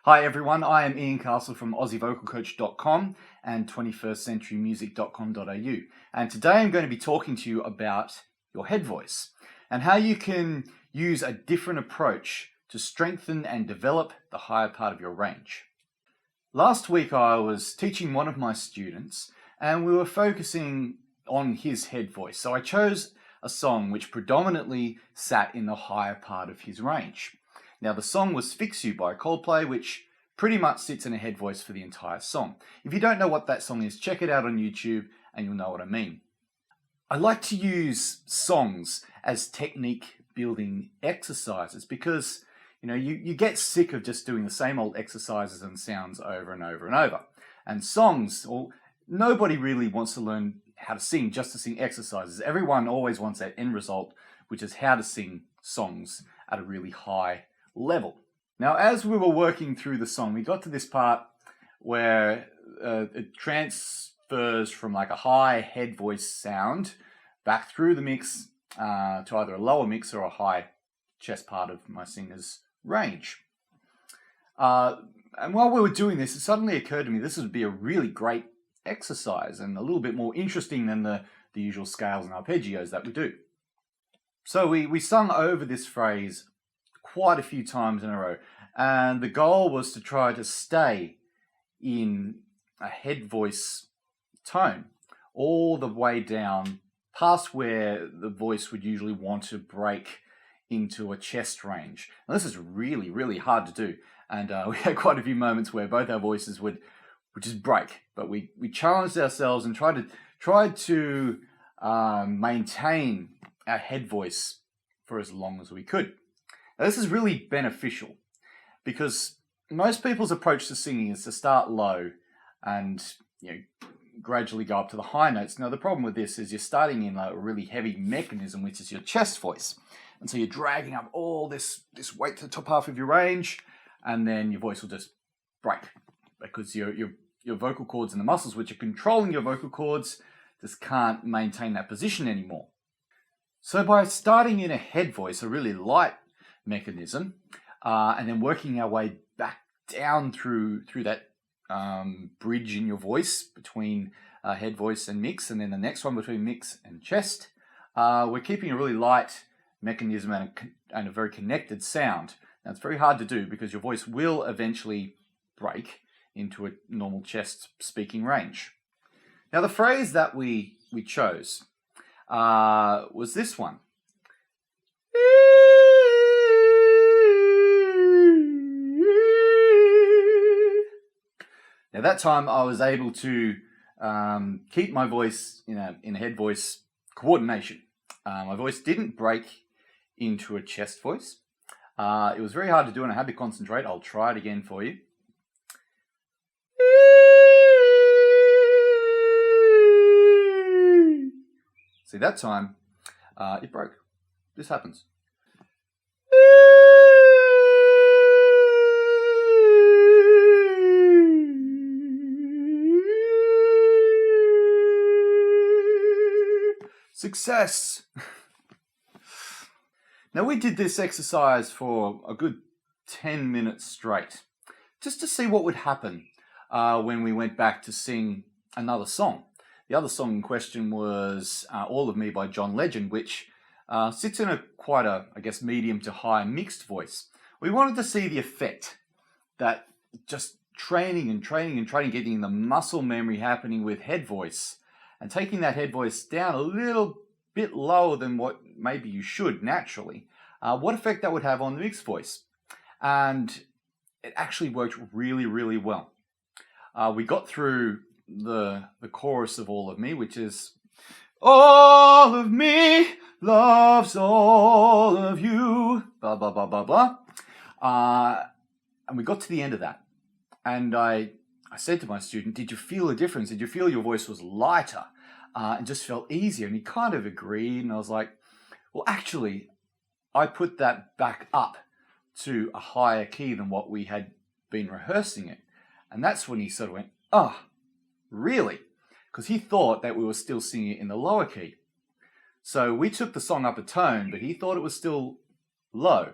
Hi everyone, I am Ian Castle from AussieVocalCoach.com and 21stCenturyMusic.com.au, and today I'm going to be talking to you about your head voice and how you can use a different approach to strengthen and develop the higher part of your range. Last week I was teaching one of my students and we were focusing on his head voice, so I chose a song which predominantly sat in the higher part of his range. Now, the song was Fix You by Coldplay, which pretty much sits in a head voice for the entire song. If you don't know what that song is, check it out on YouTube and you'll know what I mean. I like to use songs as technique building exercises because you get sick of just doing the same old exercises and sounds over and over and over. And songs, nobody really wants to learn how to sing just to sing exercises. Everyone always wants that end result, which is how to sing songs at a really high level. Now, as we were working through the song, we got to this part where it transfers from like a high head voice sound back through the mix to either a lower mix or a high chest part of my singer's range. And while we were doing this, it suddenly occurred to me this would be a really great exercise and a little bit more interesting than the usual scales and arpeggios that we do. So we sung over this phrase quite a few times in a row, and the goal was to try to stay in a head voice tone all the way down past where the voice would usually want to break into a chest range. Now, this is really, really hard to do, and we had quite a few moments where both our voices would just break, but we challenged ourselves and tried to maintain our head voice for as long as we could. Now, this is really beneficial because most people's approach to singing is to start low and gradually go up to the high notes. Now, the problem with this is you're starting in a really heavy mechanism, which is your chest voice, and so you're dragging up all this weight to the top half of your range, and then your voice will just break because your vocal cords and the muscles which are controlling your vocal cords just can't maintain that position anymore. So by starting in a head voice, a really light mechanism, and then working our way back down through that bridge in your voice between head voice and mix, and then the next one between mix and chest, we're keeping a really light mechanism and a very connected sound. Now, it's very hard to do because your voice will eventually break into a normal chest speaking range. Now, the phrase that we chose was this one. Now, that time I was able to keep my voice in a head voice coordination. My voice didn't break into a chest voice. It was very hard to do and I had to concentrate. I'll try it again for you. See, that time it broke. This happens. Success! Now, we did this exercise for a good 10 minutes straight, just to see what would happen when we went back to sing another song. The other song in question was All of Me by John Legend, which sits in quite a medium to high mixed voice. We wanted to see the effect that just training, getting the muscle memory happening with head voice, and taking that head voice down a little bit lower than what maybe you should naturally, what effect that would have on the mixed voice. And it actually worked really, really well. We got through the chorus of All of Me, which is all of me loves all of you, blah, blah, blah, blah, blah. And we got to the end of that. And I said to my student, did you feel a difference? Did you feel your voice was lighter and just felt easier? And he kind of agreed. And I was like, well, actually, I put that back up to a higher key than what we had been rehearsing it. And that's when he sort of went, oh, really? Because he thought that we were still singing it in the lower key. So we took the song up a tone, but he thought it was still low.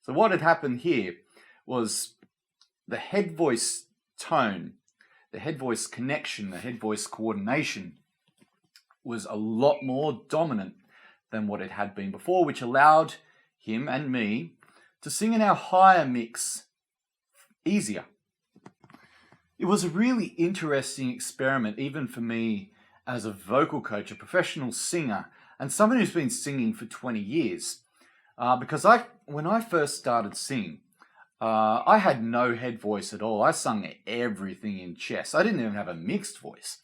So what had happened here was the head voice tone, the head voice connection, the head voice coordination was a lot more dominant than what it had been before, which allowed him and me to sing in our higher mix easier. It was a really interesting experiment, even for me as a vocal coach, a professional singer, and someone who's been singing for 20 years. Because when I first started singing, I had no head voice at all. I sung everything in chest. I didn't even have a mixed voice.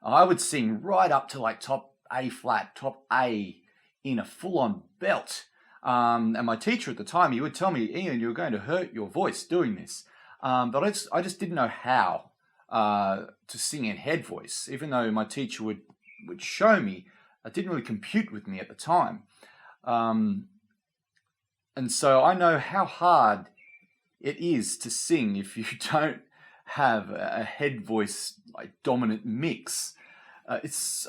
I would sing right up to like top A flat, top A in a full-on belt. And my teacher at the time, he would tell me, Ian, you're going to hurt your voice doing this. But I just didn't know how to sing in head voice, even though my teacher would show me. It didn't really compute with me at the time. And so I know how hard it is to sing if you don't have a head voice like dominant mix. It's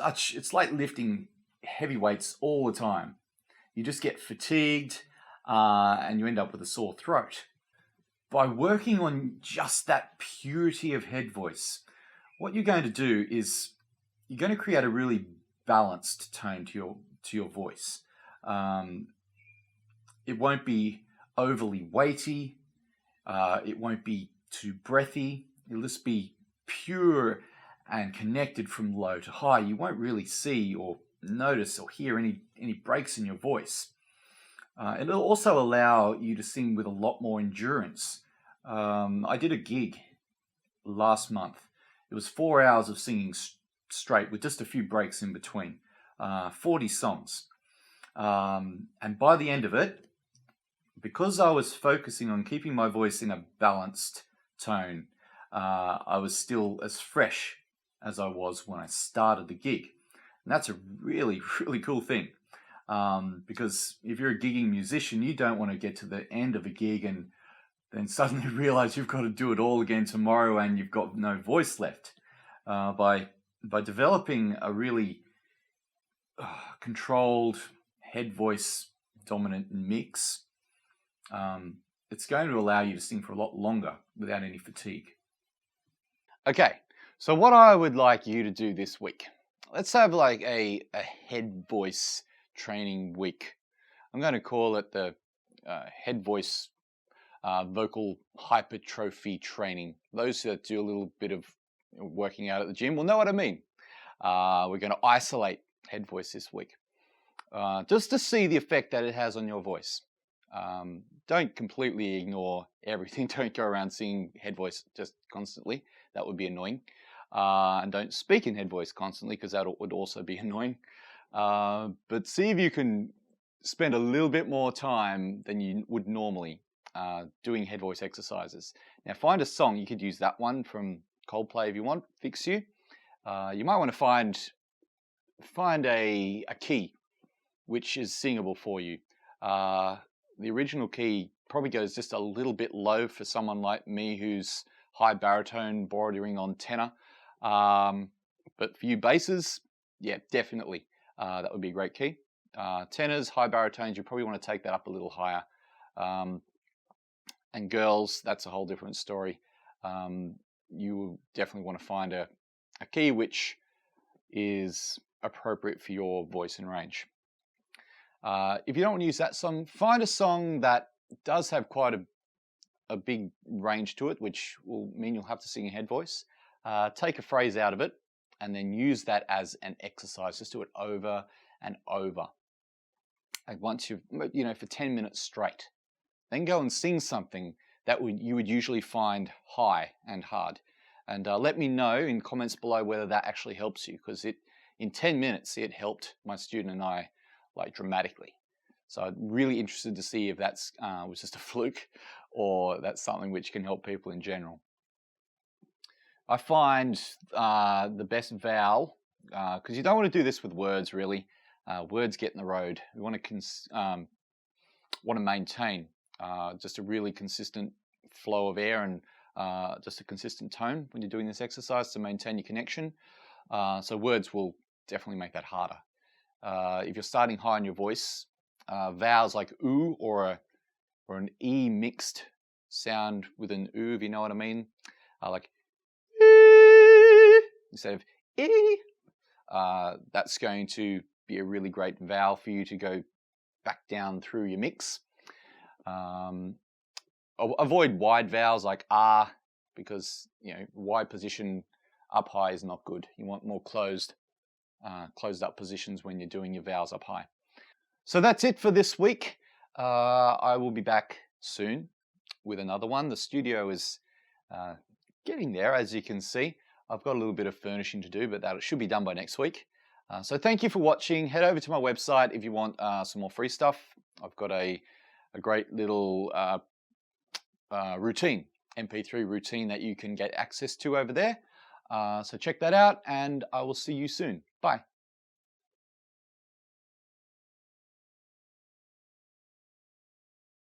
like lifting heavy weights all the time. You just get fatigued and you end up with a sore throat. By working on just that purity of head voice, what you're going to do is you're going to create a really balanced tone to your voice. It won't be overly weighty. It won't be too breathy. It'll just be pure and connected from low to high. You won't really see or notice or hear any breaks in your voice. It'll also allow you to sing with a lot more endurance. I did a gig last month. It was 4 hours of singing straight with just a few breaks in between, 40 songs. And by the end of it, because I was focusing on keeping my voice in a balanced tone, I was still as fresh as I was when I started the gig. And that's a really, really cool thing. Because if you're a gigging musician, you don't want to get to the end of a gig and then suddenly realize you've got to do it all again tomorrow and you've got no voice left. By developing a really controlled head voice dominant mix, it's going to allow you to sing for a lot longer without any fatigue. Okay, so what I would like you to do this week, let's have like a head voice training week. I'm going to call it the head voice vocal hypertrophy training. Those that do a little bit of working out at the gym will know what I mean. We're going to isolate head voice this week, just to see the effect that it has on your voice. Don't completely ignore everything. Don't go around singing head voice just constantly. That would be annoying. And don't speak in head voice constantly, because that would also be annoying. But see if you can spend a little bit more time than you would normally doing head voice exercises. Now find a song. You could use that one from Coldplay if you want, Fix You. You might want to find a key which is singable for you. The original key probably goes just a little bit low for someone like me who's high baritone bordering on tenor. But for you basses, yeah, definitely. That would be a great key. Tenors, high baritones, you probably want to take that up a little higher. And girls, that's a whole different story. You will definitely want to find a key which is appropriate for your voice and range. If you don't want to use that song, find a song that does have quite a big range to it, which will mean you'll have to sing in head voice. Take a phrase out of it and then use that as an exercise. Just do it over and over. And once you've, for 10 minutes straight, then go and sing something that you would usually find high and hard. And let me know in comments below whether that actually helps you, because in 10 minutes, it helped my student and I like dramatically. So I'm really interested to see if that's was just a fluke or that's something which can help people in general. I find the best vowel, because you don't want to do this with words really. Words get in the road. We want to maintain just a really consistent flow of air and just a consistent tone when you're doing this exercise to maintain your connection. So words will definitely make that harder. If you're starting high in your voice, vowels like oo or an E mixed sound with an oo, if you know what I mean, like instead of e. That's going to be a really great vowel for you to go back down through your mix. Avoid wide vowels like ah, because wide position up high is not good. You want more closed up positions when you're doing your vowels up high. So that's it for this week. I will be back soon with another one. The studio is getting there, as you can see. I've got a little bit of furnishing to do, but that should be done by next week. So thank you for watching. Head over to my website if you want some more free stuff. I've got a great little routine, MP3 routine that you can get access to over there. So check that out, and I will see you soon. Bye.